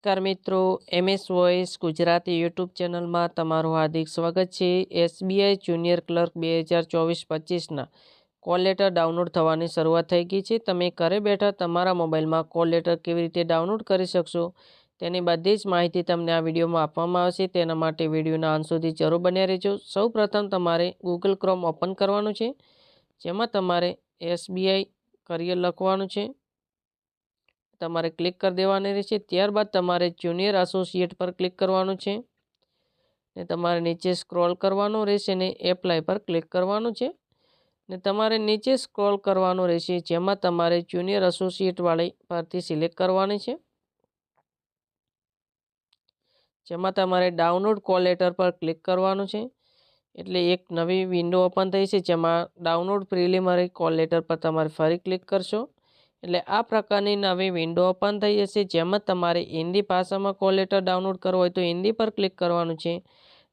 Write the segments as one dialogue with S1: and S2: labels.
S1: નમસ્કાર મિત્રો, MS voice Gujarati YouTube ચેનલમાં તમારું હાર્દિક સ્વાગત છે। SBI જુનિયર ક્લર્ક 2024-25ના કોલ લેટર ડાઉનલોડ થવાની શરૂઆત થઈ ગઈ છે। તમે ઘરે બેઠા તમારા મોબાઈલમાં કોલ લેટર કેવી રીતે ડાઉનલોડ કરી શકશો તેની બધી જ માહિતી તમને આ વિડીયોમાં આપવામાં આવશે। તેના માટે વિડીયોના અંત સુધી જરૂર બન્યા રહેજો। સૌપ્રથમ તમારે ગૂગલ ક્રોમ ઓપન કરવાનું છે, જેમાં તમારે SBI કરિયર લખવાનું છે, તમારે ક્લિક કરી દેવાની રહેશે। ત્યારબાદ તમારે જુનિયર એસોસિએટ પર ક્લિક કરવાનું છે ને તમારે નીચે સ્ક્રોલ કરવાનું રહેશે ને એપ્લાય પર ક્લિક કરવાનું છે ને તમારે નીચે સ્ક્રોલ કરવાનું રહેશે, જેમાં તમારે જુનિયર એસોસિએટ વાળી ભરતી સિલેક્ટ કરવાની છે, જેમાં તમારે ડાઉનલોડ કોલ લેટર પર ક્લિક કરવાનું છે। એટલે એક નવી વિન્ડો ઓપન થઈ છે, જેમાં ડાઉનલોડ પ્રિલિમિનરી કોલ લેટર પર તમારે ફરી ક્લિક કરશો એટલે આ પ્રકારની નવી વિન્ડો ઓપન થઈ જશે, જેમાં તમારે હિન્દી ભાષામાં કોલ લેટર ડાઉનલોડ કરવો હોય તો હિન્દી પર ક્લિક કરવાનું છે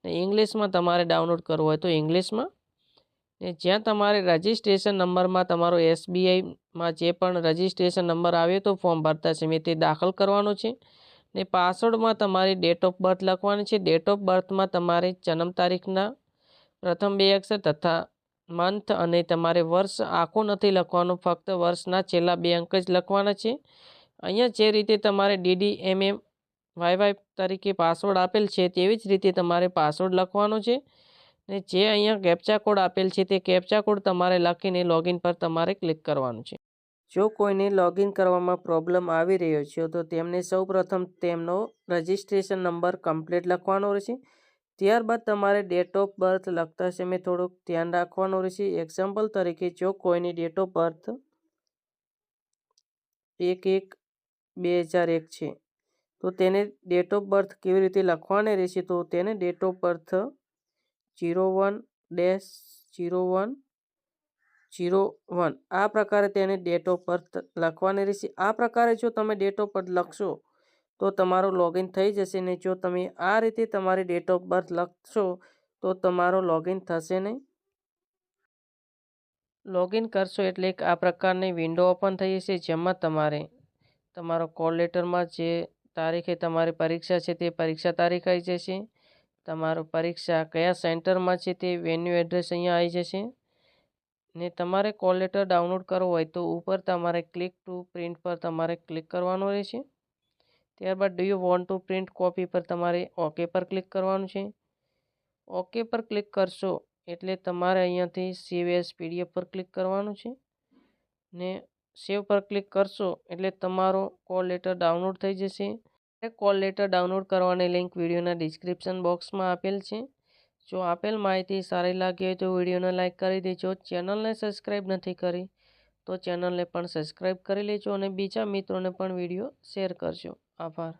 S1: ને ઇંગ્લિશમાં તમારે ડાઉનલોડ કરવો હોય તો ઇંગ્લિશમાં, ને જ્યાં તમારે રજિસ્ટ્રેશન નંબરમાં તમારો SBIમાં જે પણ રજિસ્ટ્રેશન નંબર આવ્યો તો ફોર્મ ભરતા સમયે તે દાખલ કરવાનો છે ને પાસવર્ડમાં તમારી ડેટ ઓફ બર્થ લખવાની છે। ડેટ ઓફ બર્થમાં તમારે જન્મ તારીખના પ્રથમ 2 અક્ષર તથા મંથ અને તમારે વર્ષ આખું નથી લખવાનું, ફક્ત વર્ષના છેલ્લા 2 અંક જ લખવાના છે। અહીંયા જે રીતે તમારે DDMMYY તરીકે પાસવર્ડ આપેલ છે તેવી જ રીતે તમારે પાસવર્ડ લખવાનો છે ને જે અહીંયા કેપ્ચા કોડ આપેલ છે તે કેપ્ચા કોડ તમારે લખીને લોગિન પર તમારે ક્લિક કરવાનું છે। જો કોઈને લોગિન કરવામાં પ્રોબ્લેમ આવી રહ્યો છે તો તેમને સૌપ્રથમ તેમનો રજિસ્ટ્રેશન નંબર કમ્પ્લીટ લખવાનો રહેશે। ત્યારબાદ તમારે ડેટ ઓફ બર્થ લખતા સમયે થોડુંક ધ્યાન રાખવાનું રહેશે। એક્ઝામ્પલ તરીકે જો કોઈની ડેટ ઓફ બર્થ 1/1/2001 છે તો તેને ડેટ ઓફ બર્થ કેવી રીતે લખવાની રહેશે, તો તેને ડેટ ઓફ બર્થ 01-01-01 આ પ્રકારે તેને ડેટ ઓફ બર્થ લખવાની રહેશે। આ પ્રકારે જો તમે ડેટ ઓફ બર્થ લખશો તો તમારું લોગિન થઈ જશે ને જો તમે આ રીતે તમારી ડેટ ઓફ બર્થ લખશો તો તમારો લોગિન થશે નહીં। લોગિન કરશો એટલે આ પ્રકારની વિન્ડો ઓપન થઈ જશે, જેમાં તમારે તમારો કોલ લેટરમાં જે તારીખે તમારી પરીક્ષા છે તે પરીક્ષા તારીખ આવી જશે, તમારું પરીક્ષા કયા સેન્ટરમાં છે તે વેન્યુ એડ્રેસ અહીંયા આવી જશે ને તમારે કોલ લેટર ડાઉનલોડ કરવો હોય તો ઉપર તમારે ક્લિક ટુ પ્રિન્ટ પર તમારે ક્લિક કરવાનું રહેશે। ત્યારબાદ do you want to print copy પર તમારે ઓકે પર ક્લિક કરવાનું છે। ઓકે પર ક્લિક કરશો એટલે તમારે અહીંયાથી સેવ એઝ PDF પર ક્લિક કરવાનું છે ને સેવ પર ક્લિક કરશો એટલે તમારો કોલ લેટર ડાઉનલોડ થઈ જશે। કોલ લેટર ડાઉનલોડ કરવાની લિંક વિડીયોના ડિસ્ક્રિપ્શન બોક્સમાં આપેલ છે। જો આપેલ માહિતી સારી લાગી હોય તો વિડીયોને લાઇક કરી દેજો। ચેનલને સબસ્ક્રાઈબ નથી કરી તો ચેનલને પણ સબસ્ક્રાઈબ કરી લેજો અને બીજા મિત્રોને પણ વિડીયો શેર કરજો। આભાર।